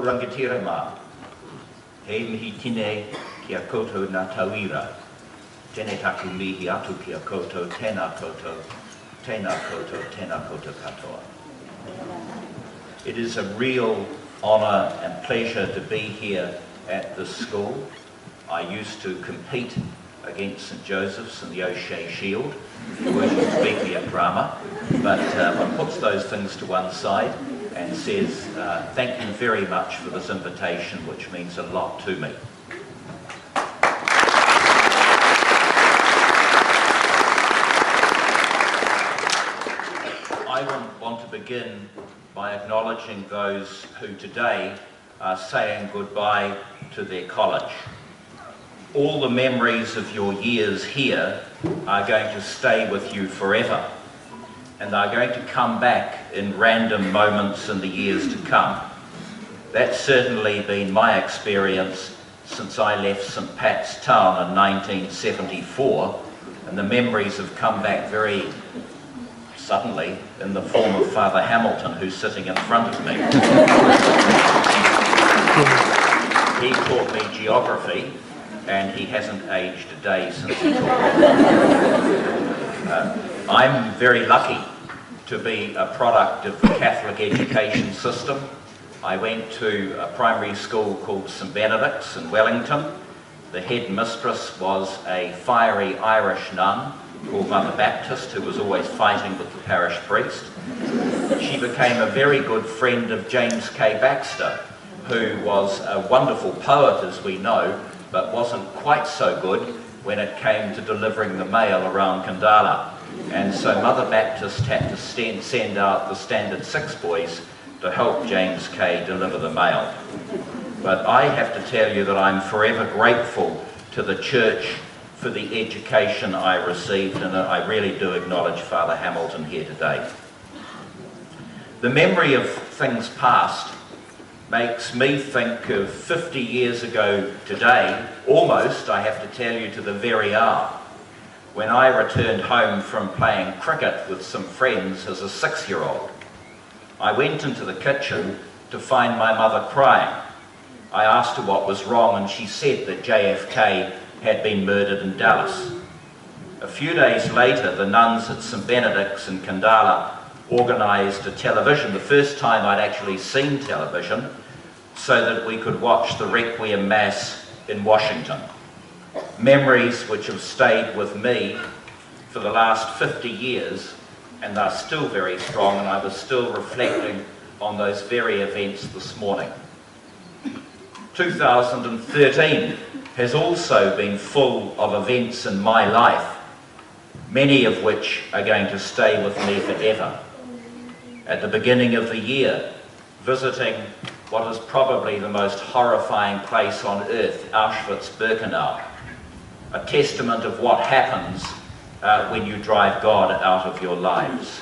rangatira mā. He mihi tine kia koutou nā tauira. Tēnei taku mihi atu kia koutou, tēnā koutou, tēnā koutou, tēnā koutou katoa. It is a real honour and pleasure to be here at this school. I used to compete against St Joseph's in the O'Shea Shield, working to beat me at drama, but one puts those things to one side and says thank you very much for this invitation, which means a lot to me. I want to begin by acknowledging those who today are saying goodbye to their college. All the memories of your years here are going to stay with you forever, and they're going to come back in random moments in the years to come. That's certainly been my experience since I left St Pat's Town in 1974, and the memories have come back very suddenly in the form of Father Hamilton, who's sitting in front of me. He taught me geography, and he hasn't aged a day since he taught me. I'm very lucky to be a product of the Catholic education system. I went to a primary school called St Benedict's in Wellington. The head mistress was a fiery Irish nun called Mother Baptist, who was always fighting with the parish priest. She became a very good friend of James K. Baxter, who was a wonderful poet, as we know, but wasn't quite so good when it came to delivering the mail around Kandala. And so Mother Baptist had to send out the Standard 6 boys to help James K. deliver the mail. But I have to tell you that I'm forever grateful to the Church for the education I received, and I really do acknowledge Father Hamilton here today. The memory of things past makes me think of 50 years ago today, almost, I have to tell you, to the very hour, when I returned home from playing cricket with some friends as a 6-year-old. I went into the kitchen to find my mother crying. I asked her what was wrong, and she said that JFK had been murdered in Dallas. A few days later, the nuns at St Benedict's in Kandala organised a television, the first time I'd actually seen television, so that we could watch the Requiem Mass in Washington. Memories which have stayed with me for the last 50 years, and they're still very strong, and I was still reflecting on those very events this morning. 2013 has also been full of events in my life, many of which are going to stay with me forever. At the beginning of the year, visiting what is probably the most horrifying place on earth, Auschwitz-Birkenau, a testament of what happens when you drive God out of your lives.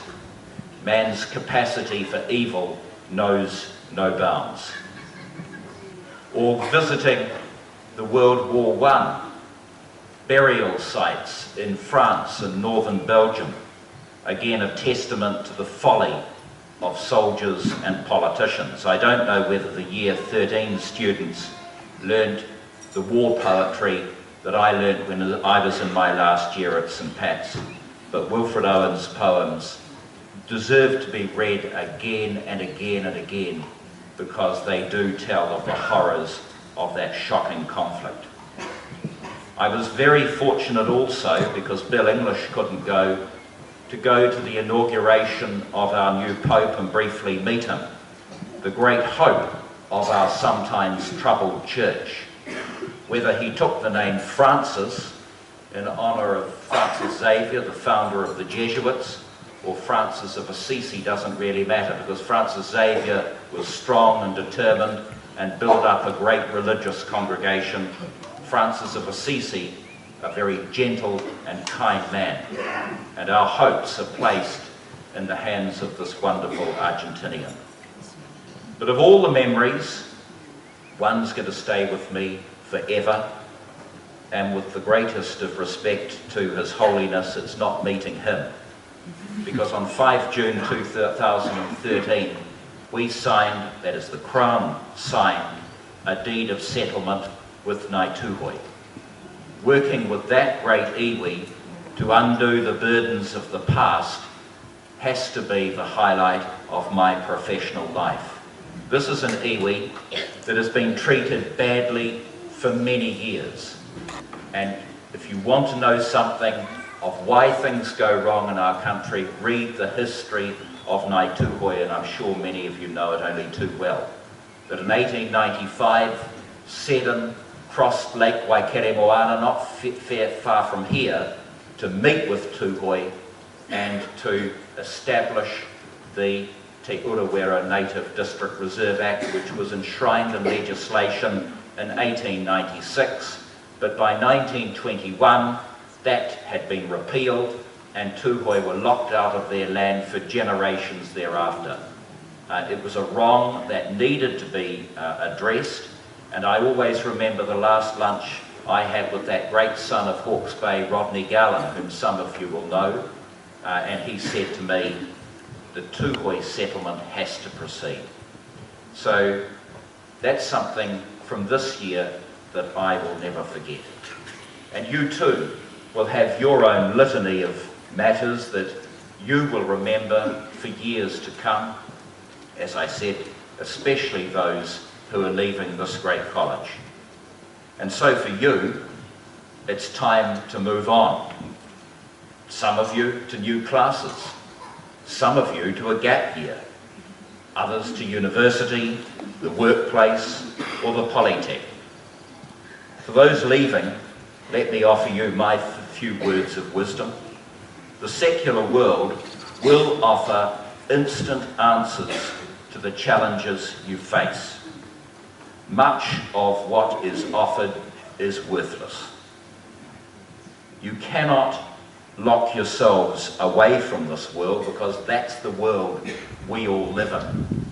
Man's capacity for evil knows no bounds. Or visiting the World War I burial sites in France and northern Belgium, again a testament to the folly of soldiers and politicians. I don't know whether the year 13 students learned the war poetry that I learnt when I was in my last year at St Pat's, but Wilfred Owen's poems deserve to be read again and again and again, because they do tell of the horrors of that shocking conflict. I was very fortunate also, because Bill English couldn't go, to the inauguration of our new Pope and briefly meet him, the great hope of our sometimes troubled church. Whether he took the name Francis in honour of Francis Xavier, the founder of the Jesuits, or Francis of Assisi doesn't really matter, because Francis Xavier was strong and determined and built up a great religious congregation. Francis of Assisi, a very gentle and kind man. And our hopes are placed in the hands of this wonderful Argentinian. But of all the memories, one's going to stay with me forever, and with the greatest of respect to His Holiness, it's not meeting him. Because on 5 June 2013, we signed, that is the Crown signed, a deed of settlement with Ngāi Tūhoi. Working with that great iwi to undo the burdens of the past has to be the highlight of my professional life. This is an iwi that has been treated badly for many years. And if you want to know something of why things go wrong in our country, read the history of Ngāi Tūhoi, and I'm sure many of you know it only too well. That in 1895, Seddon crossed Lake Waikeremoana, not far from here, to meet with Tūhoi and to establish the Te Urewera Native District Reserve Act, which was enshrined in legislation in 1896, but by 1921 that had been repealed and Tūhoi were locked out of their land for generations thereafter. It was a wrong that needed to be addressed, and I always remember the last lunch I had with that great son of Hawke's Bay, Rodney Gallen, whom some of you will know, and he said to me, the Tūhoi settlement has to proceed. So that's something from this year that I will never forget. And you too will have your own litany of matters that you will remember for years to come, as I said, especially those who are leaving this great college. And so for you, it's time to move on. Some of you to new classes, some of you to a gap year, others to university, the workplace, or the polytech. For those leaving, let me offer you my few words of wisdom. The secular world will offer instant answers to the challenges you face. Much of what is offered is worthless. You cannot lock yourselves away from this world because that's the world we all live in.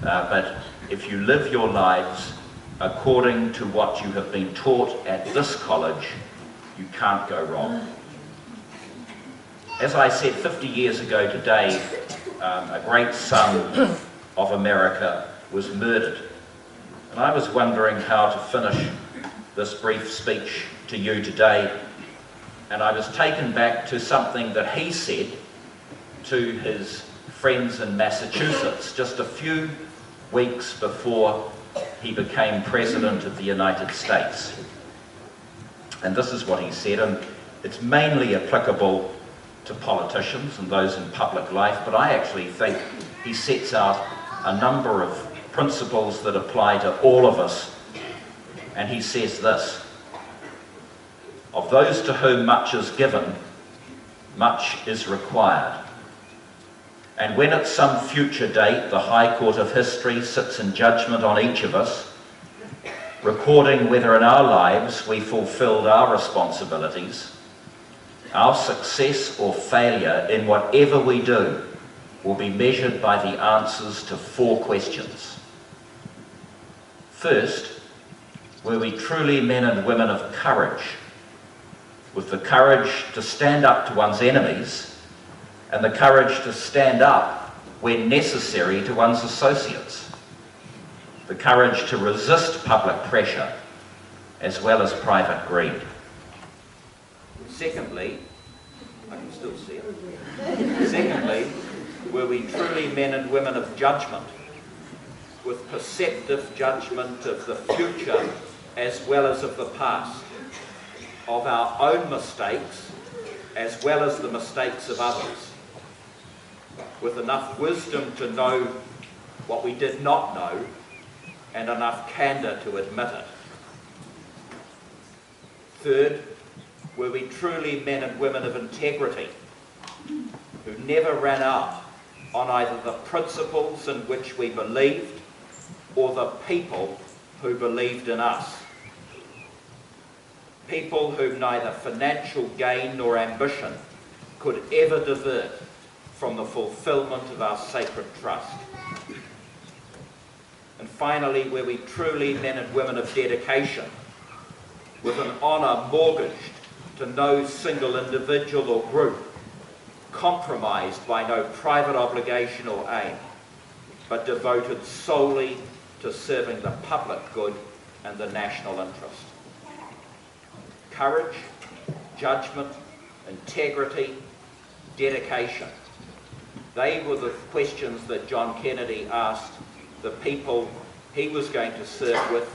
But if you live your lives according to what you have been taught at this college, you can't go wrong. As I said 50 years ago today, a great son of America was murdered. And I was wondering how to finish this brief speech to you today, and I was taken back to something that he said to his friends in Massachusetts just a few weeks before he became President of the United States. And this is what he said, and it's mainly applicable to politicians and those in public life, but I actually think he sets out a number of principles that apply to all of us. And he says this: of those to whom much is given, much is required. And when at some future date the High Court of History sits in judgment on each of us, recording whether in our lives we fulfilled our responsibilities, our success or failure in whatever we do will be measured by the answers to 4 questions. First, were we truly men and women of courage, with the courage to stand up to one's enemies and the courage to stand up when necessary to one's associates, the courage to resist public pressure as well as private greed. Secondly, I can still see it. Secondly, were we truly men and women of judgment, with perceptive judgment of the future as well as of the past, of our own mistakes as well as the mistakes of others, with enough wisdom to know what we did not know and enough candour to admit it. Third, were we truly men and women of integrity, who never ran out on either the principles in which we believed or the people who believed in us. People whom neither financial gain nor ambition could ever divert from the fulfilment of our sacred trust. And finally, were we truly men and women of dedication, with an honour mortgaged to no single individual or group, compromised by no private obligation or aim, but devoted solely to serving the public good and the national interest. Courage, judgment, integrity, dedication. They were the questions that John Kennedy asked the people he was going to serve with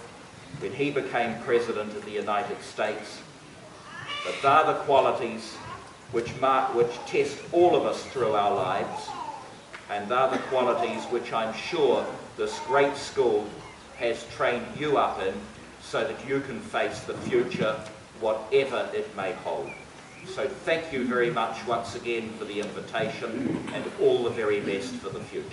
when he became President of the United States. But they're the qualities which test all of us through our lives, and they're the qualities which I'm sure this great school has trained you up in so that you can face the future, whatever it may hold. So thank you very much once again for the invitation, and all the very best for the future.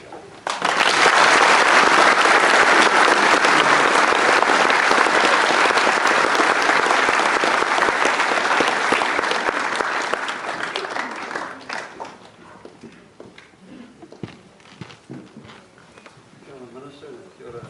Minister, kia ora.